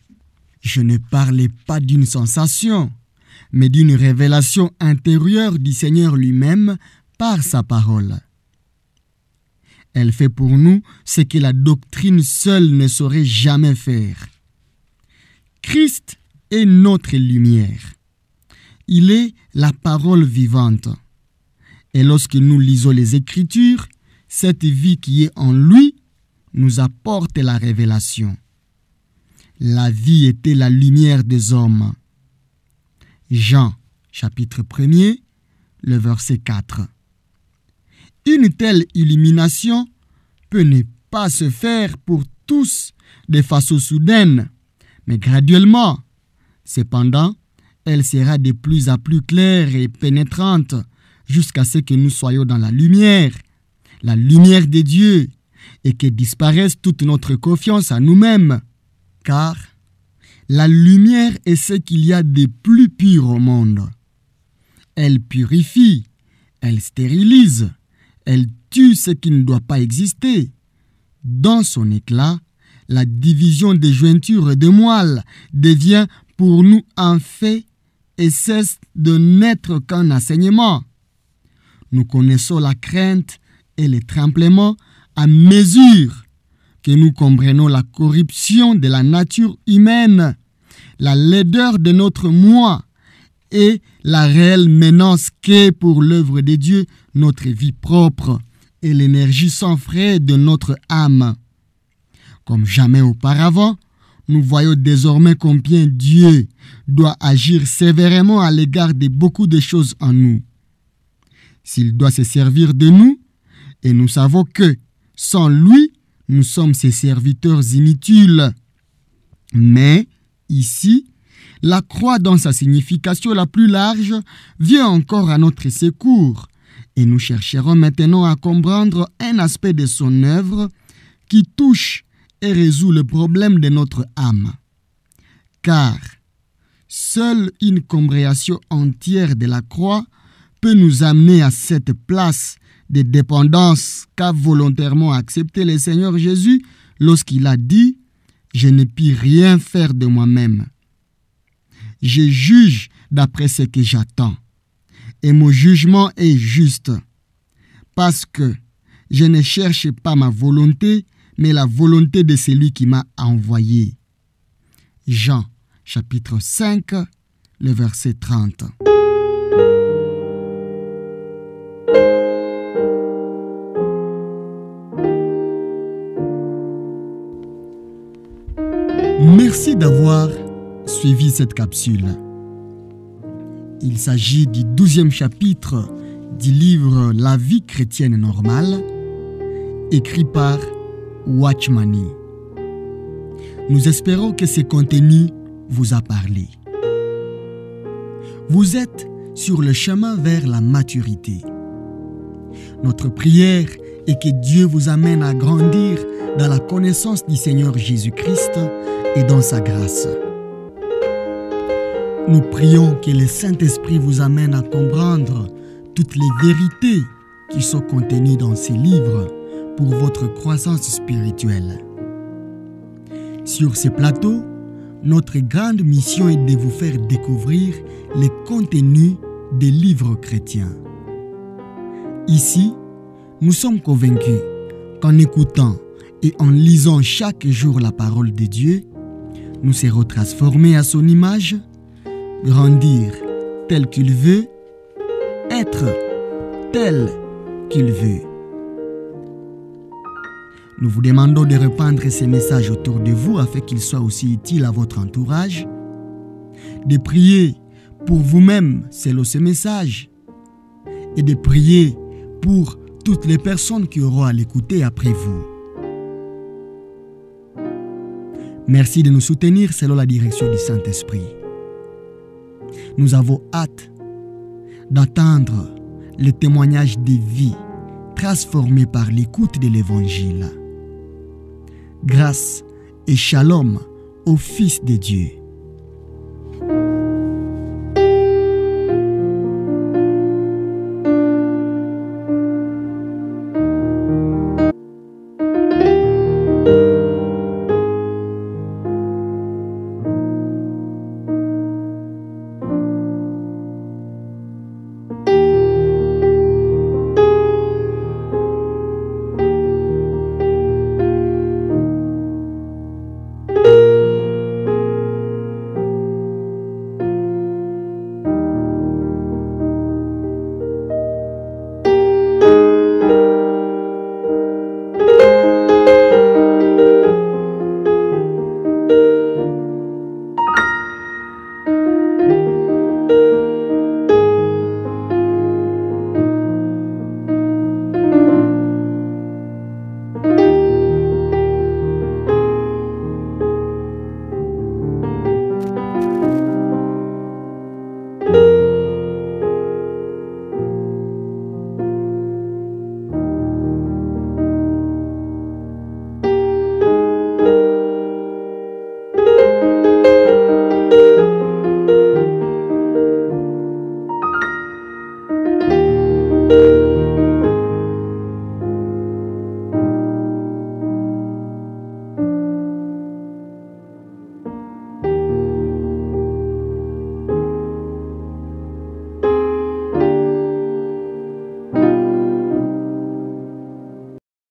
Je ne parlais pas d'une sensation, mais d'une révélation intérieure du Seigneur lui-même par sa parole. Elle fait pour nous ce que la doctrine seule ne saurait jamais faire. Christ est notre lumière. Il est la parole vivante. Et lorsque nous lisons les Écritures, cette vie qui est en lui nous apporte la révélation. La vie était la lumière des hommes. Jean, chapitre 1er, le verset 4. Une telle illumination peut ne pas se faire pour tous de façon soudaine, mais graduellement. Cependant, elle sera de plus en plus claire et pénétrante jusqu'à ce que nous soyons dans la lumière de Dieu, et que disparaisse toute notre confiance en nous-mêmes. Car la lumière est ce qu'il y a de plus pur au monde. Elle purifie, elle stérilise, elle tue ce qui ne doit pas exister. Dans son éclat, la division des jointures de moelle devient pour nous un fait et cesse de n'être qu'un enseignement. Nous connaissons la crainte et le tremblement à mesure que nous comprenons la corruption de la nature humaine, la laideur de notre moi et la réelle menace qu'est pour l'œuvre de Dieu notre vie propre et l'énergie sans frais de notre âme. Comme jamais auparavant, nous voyons désormais combien Dieu doit agir sévèrement à l'égard de beaucoup de choses en nous. S'il doit se servir de nous, et nous savons que, sans lui, nous sommes ses serviteurs inutiles. Mais, ici, la croix dans sa signification la plus large vient encore à notre secours, et nous chercherons maintenant à comprendre un aspect de son œuvre qui touche et résout le problème de notre âme. Car seule une compréhension entière de la croix peut nous amener à cette place de dépendance qu'a volontairement accepté le Seigneur Jésus lorsqu'il a dit « Je ne puis rien faire de moi-même. Je juge d'après ce que j'attends, et mon jugement est juste, parce que je ne cherche pas ma volonté, mais la volonté de celui qui m'a envoyé. » Jean, chapitre 5, le verset 30. Merci d'avoir suivi cette capsule. Il s'agit du 12e chapitre du livre La vie chrétienne normale, écrit par Watchmani. Nous espérons que ce contenu vous a parlé. Vous êtes sur le chemin vers la maturité. Notre prière est que Dieu vous amène à grandir dans la connaissance du Seigneur Jésus-Christ et dans sa grâce. Nous prions que le Saint-Esprit vous amène à comprendre toutes les vérités qui sont contenues dans ces livres pour votre croissance spirituelle. Sur ce plateau, notre grande mission est de vous faire découvrir les contenus des livres chrétiens. Ici, nous sommes convaincus qu'en écoutant et en lisant chaque jour la parole de Dieu, nous serons transformés à son image, grandir tel qu'il veut, être tel qu'il veut. Nous vous demandons de répandre ces messages autour de vous afin qu'ils soient aussi utiles à votre entourage, de prier pour vous-même selon ces messages et de prier pour toutes les personnes qui auront à l'écouter après vous. Merci de nous soutenir selon la direction du Saint-Esprit. Nous avons hâte d'attendre le témoignage de vie transformé par l'écoute de l'Évangile. Grâce et shalom au Fils de Dieu.